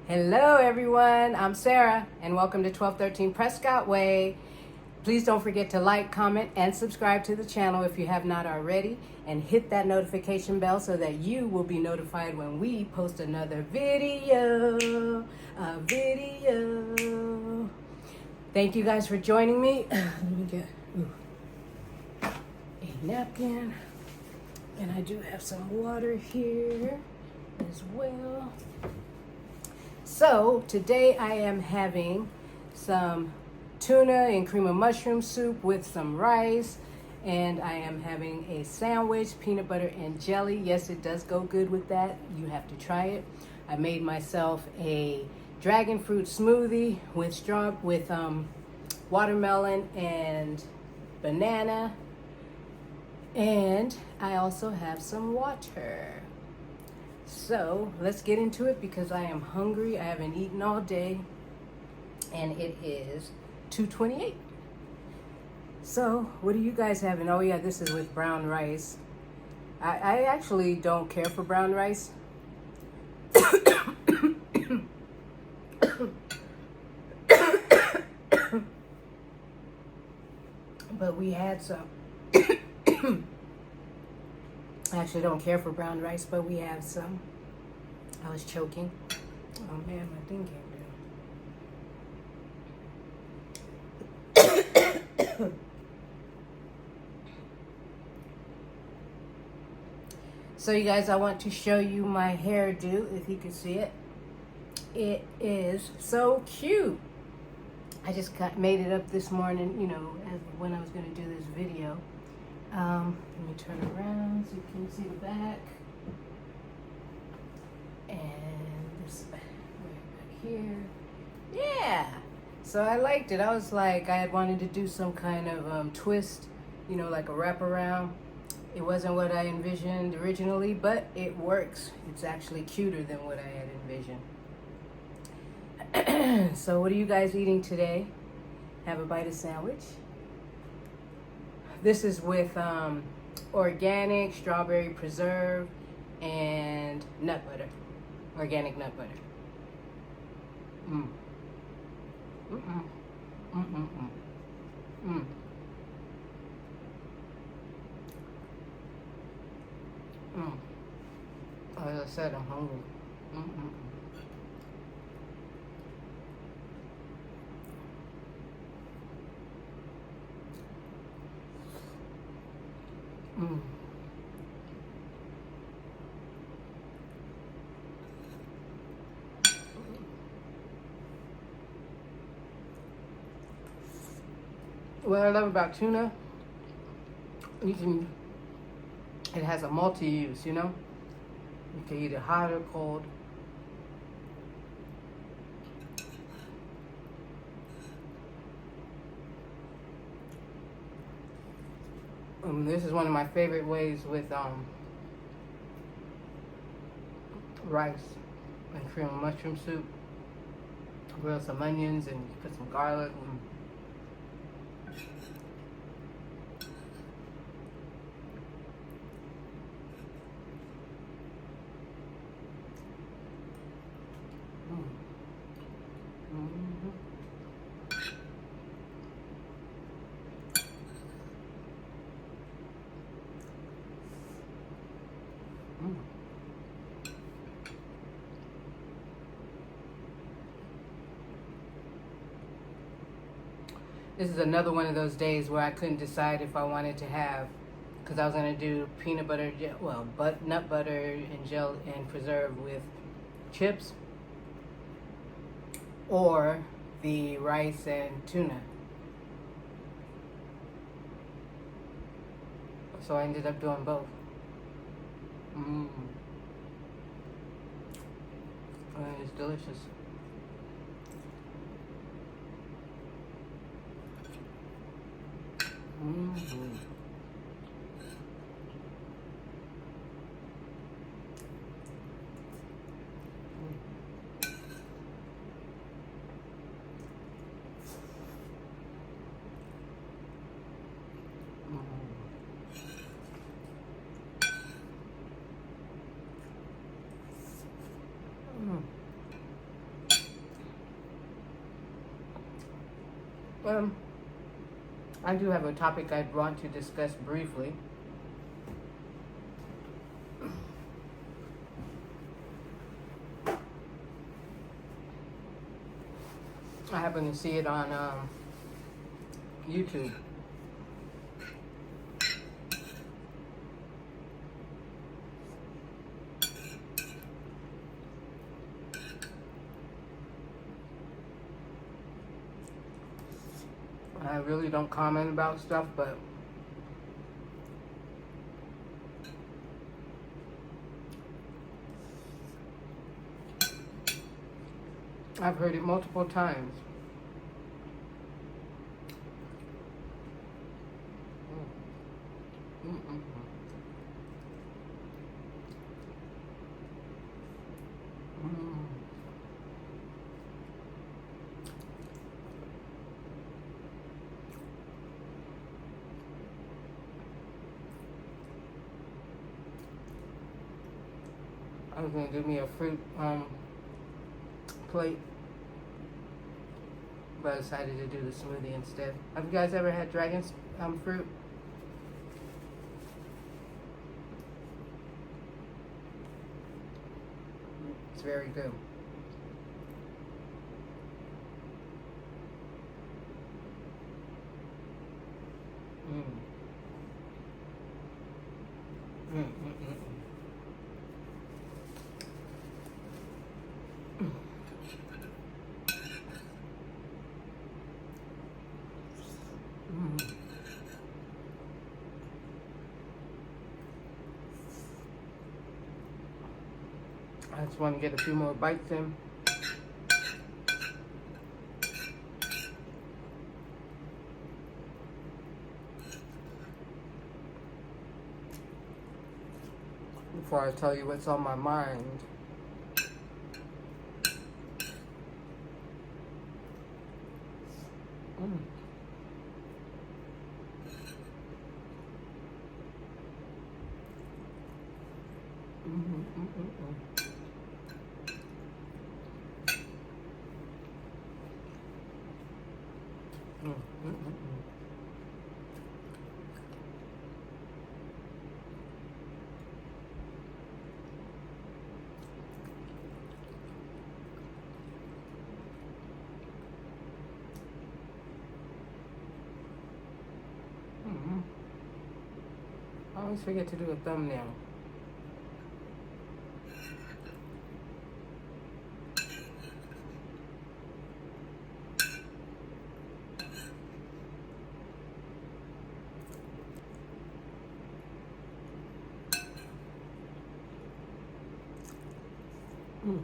Hello everyone, I'm Sarah and welcome to 1213 Prescott Way. Please don't forget to like, comment, and subscribe to the channel if you have not already, and hit that notification bell so that you will be notified when we post another video. Thank you guys for joining me. Let me get a napkin, and I do have some water here as well. So today I am having some tuna and cream of mushroom soup with some rice, and I am having a sandwich, peanut butter and jelly. Yes, it does go good with that. You have to try it. I made myself a dragon fruit smoothie with watermelon and banana, and I also have some water. So let's get into it because I am hungry. I haven't eaten all day and it is 2:28. So what are you guys having? Oh yeah, this is with brown rice. I actually don't care for brown rice. But we had some. I actually don't care for brown rice, but we have some. I was choking. Oh man, my thing came down. So you guys, I want to show you my hairdo, if you can see it. It is so cute. I just made it up this morning, as when I was going to do this video. Let me turn around so you can see the back. And this back here. Yeah. So I liked it. I was like, I had wanted to do some kind of twist, like a wraparound. It wasn't what I envisioned originally, but it works. It's actually cuter than what I had envisioned. So what are you guys eating today? Have a bite of sandwich. This is with organic strawberry preserve and nut butter. Organic nut butter. As I said, I'm hungry. What I love about tuna, it has a multi-use, You can eat it hot or cold. This is one of my favorite ways with rice and cream of mushroom soup. Grill some onions and put some garlic. This is another one of those days where I couldn't decide if I wanted to have, because I was going to do peanut butter, nut butter and gel and preserve with chips, or the rice and tuna. So I ended up doing both. It's delicious. Um, I do have a topic I'd want to discuss briefly. I happen to see it on YouTube. I really don't comment about stuff, but I've heard it multiple times. Mm, mm, mm, mm. I was gonna do me a fruit plate, but I decided to do the smoothie instead. Have you guys ever had dragon fruit? It's very good. Mm. Mm, mm, mm, mm. Mm. I just want to get a few more bites in. Before I tell you what's on my mind. Mm. Mm-hmm, mm-hmm, mm. Mm, mm, mm. Mm-hmm. I always forget to do a thumbnail. Mm.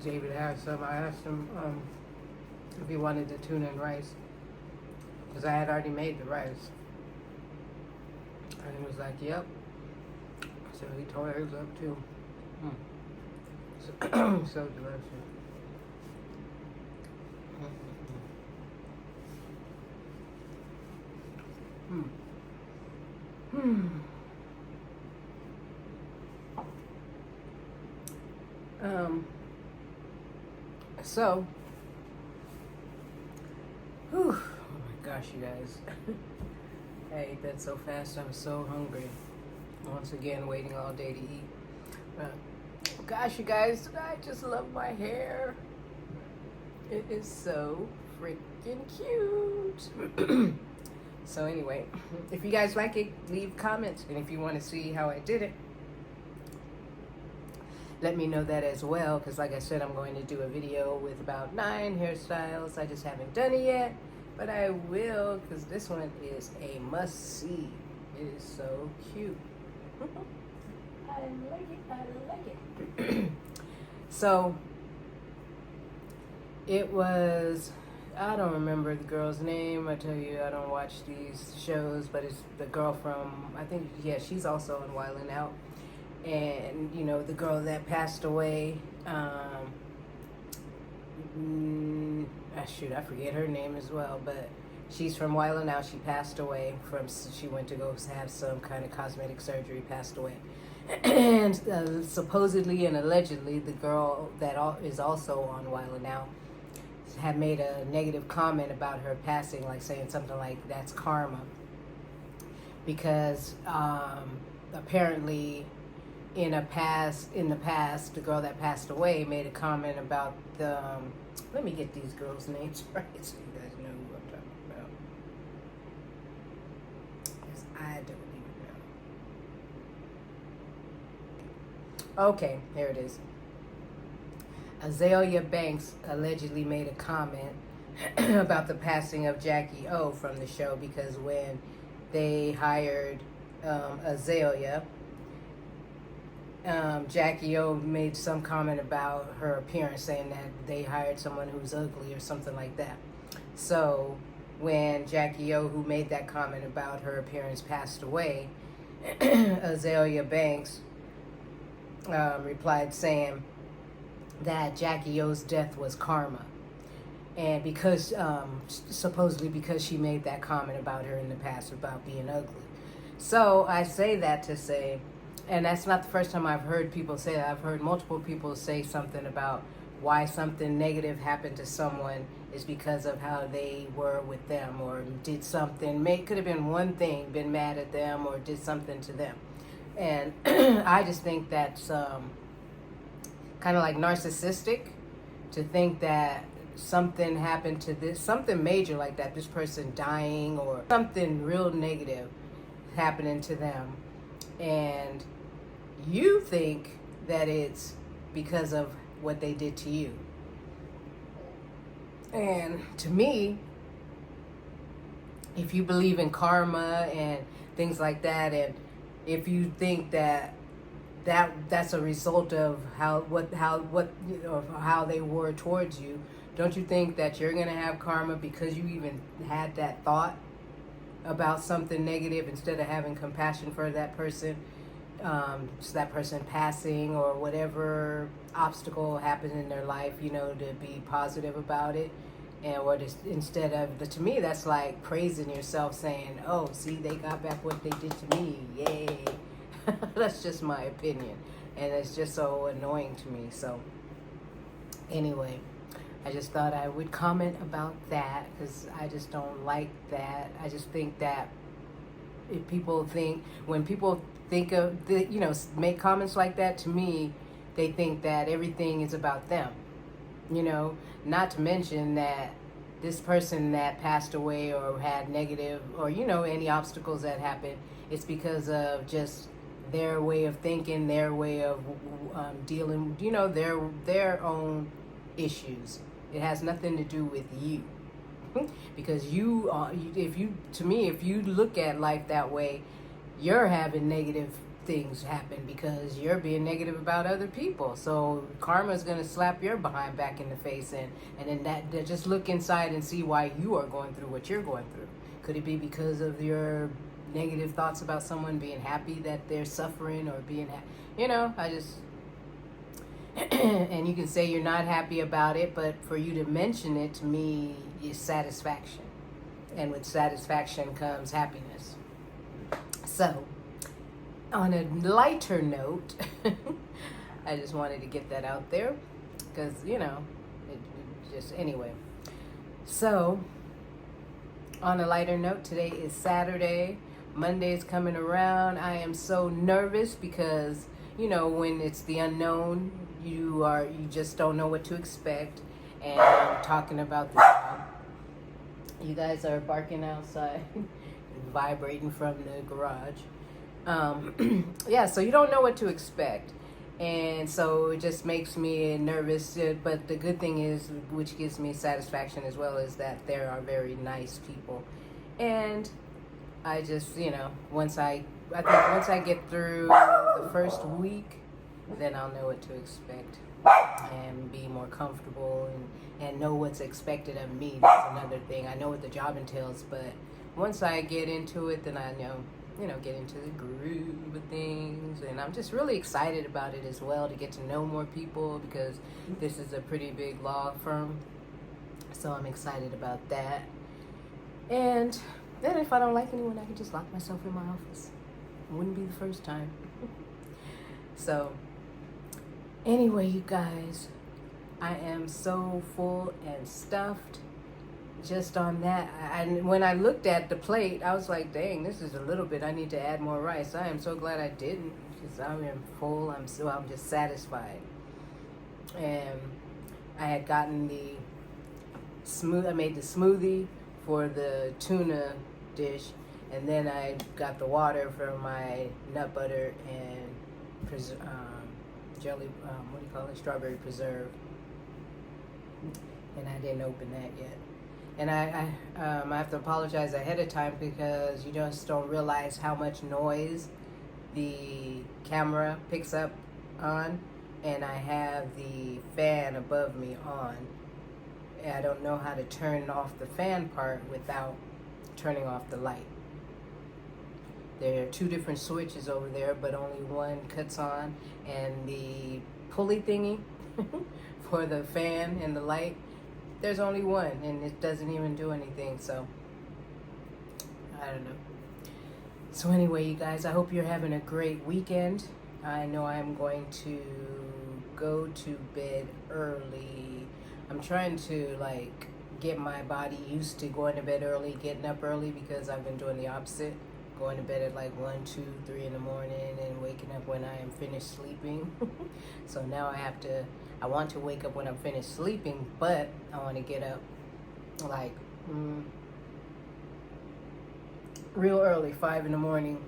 David had some. I asked him if he wanted the tuna and rice, because I had already made the rice. And he was like, yep. So he tore hers up too. Mm. So delicious. Mm. So, whew, oh my gosh, you guys. I ate that so fast, I'm so hungry. Once again, waiting all day to eat. Gosh, you guys, I just love my hair. It is so freaking cute. So anyway, if you guys like it, leave comments. And if you want to see how I did it, let me know that as well. Because like I said, I'm going to do a video with about 9 hairstyles. I just haven't done it yet. But I will, because this one is a must-see. It is so cute. I like it. I like it. So, it was, I don't remember the girl's name. I tell you, I don't watch these shows, but it's the girl from, I think, yeah, she's also in Wild 'N Out. And, you know, the girl that passed away, shoot, I forget her name as well, but she's from Wild 'N Out. She passed away she went to go have some kind of cosmetic surgery, passed away. And supposedly and allegedly, the girl that is also on Wild 'N Out had made a negative comment about her passing, like saying something like, that's karma. Because apparently in the past, the girl that passed away made a comment about the, let me get these girls' names right so you guys know who I'm talking about. Because I don't even know. Okay, here it is. Azealia Banks allegedly made a comment about the passing of Jackie O from the show, because when they hired Azealia, Jackie O made some comment about her appearance, saying that they hired someone who's ugly or something like that. So when Jackie O, who made that comment about her appearance, passed away, Azealia Banks replied saying that Jackie O's death was karma. And because, supposedly because she made that comment about her in the past about being ugly. So I say that to say, and that's not the first time I've heard people say that. I've heard multiple people say something about why something negative happened to someone is because of how they were with them, or did something, could have been one thing, been mad at them, or did something to them. And I just think that's kind of like narcissistic, to think that something happened to something major like that, this person dying or something real negative happening to them, and you think that it's because of what they did to you. And to me, if you believe in karma and things like that, and if you think that's a result of how they were towards you, don't you think that you're gonna have karma because you even had that thought about something negative, instead of having compassion for that person, so that person passing or whatever obstacle happened in their life, you know, to be positive about it? And or just, instead of, to me, that's like praising yourself, saying, oh, see, they got back what they did to me, yay. That's just my opinion, and it's just so annoying to me. So anyway, I just thought I would comment about that, because I just don't like that. I just think that when people think of the, you know, make comments like that, to me, they think that everything is about them, you know, not to mention that this person that passed away or had negative, or, you know, any obstacles that happened, it's because of just their way of thinking, their way of dealing, you know, their own issues. It has nothing to do with you. Because if you look at life that way, you're having negative things happen because you're being negative about other people. So karma is going to slap your behind back in the face, and then that just look inside and see why you are going through what you're going through. Could it be because of your negative thoughts about someone being happy that they're suffering, or being you know, I just and you can say you're not happy about it, but for you to mention it, to me, is satisfaction. And with satisfaction comes happiness. So, on a lighter note, I just wanted to get that out there because, it just, anyway. So, on a lighter note, today is Saturday. Monday's coming around. I am so nervous because, when it's the unknown, you just don't know what to expect. And I'm talking about the job. You guys are barking outside, vibrating from the garage. Yeah, so you don't know what to expect. And so it just makes me nervous. But the good thing is, which gives me satisfaction as well, is that there are very nice people. And I just, once I think once I get through the first week, then I'll know what to expect and be more comfortable and know what's expected of me. That's another thing. I know what the job entails, but once I get into it, then I know, get into the groove of things. And I'm just really excited about it as well, to get to know more people, because this is a pretty big law firm. So I'm excited about that. And then if I don't like anyone, I can just lock myself in my office. It wouldn't be the first time. So anyway, you guys, I am so full and stuffed just on that. And when I looked at the plate, I was like, dang, this is a little bit. I need to add more rice. I am so glad I didn't, because I am full. I'm just satisfied. And I had gotten I made the smoothie for the tuna dish, and then I got the water for my nut butter and jelly, strawberry preserve. And I didn't open that yet. And I have to apologize ahead of time, because you just don't realize how much noise the camera picks up on. And I have the fan above me on. And I don't know how to turn off the fan part without turning off the light. There are two different switches over there, but only one cuts on. And the pulley thingy for the fan and the light, there's only one, and it doesn't even do anything. So I don't know. So anyway, you guys, I hope you're having a great weekend. I know I'm going to go to bed early. I'm trying to get my body used to going to bed early, getting up early, because I've been doing the opposite. Going to bed at 1, 2, 3 in the morning and waking up when I am finished sleeping. So now I want to wake up when I'm finished sleeping, but I want to get up real early, 5 in the morning,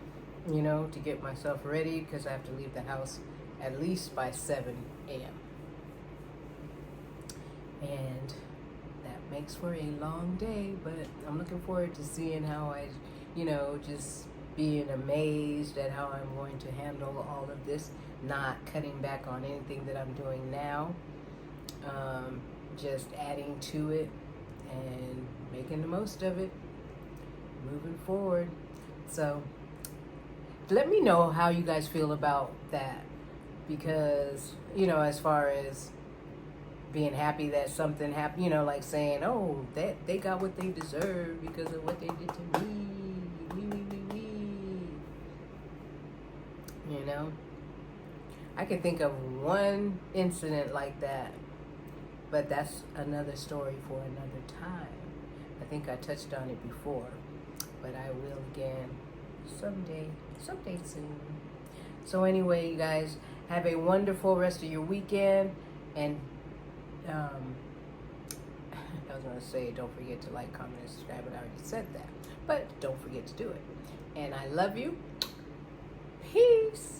to get myself ready, because I have to leave the house at least by 7 a.m. And that makes for a long day, but I'm looking forward to seeing how I just being amazed at how I'm going to handle all of this, not cutting back on anything that I'm doing now, just adding to it and making the most of it, moving forward. So let me know how you guys feel about that, because, as far as being happy that something happened, like saying, oh, that they got what they deserve because of what they did to me. I can think of one incident like that, but that's another story for another time. I think I touched on it before, but I will again someday soon. So anyway, you guys, have a wonderful rest of your weekend, and I was going to say, don't forget to like, comment, and subscribe, but I already said that. But don't forget to do it. And I love you. Peace.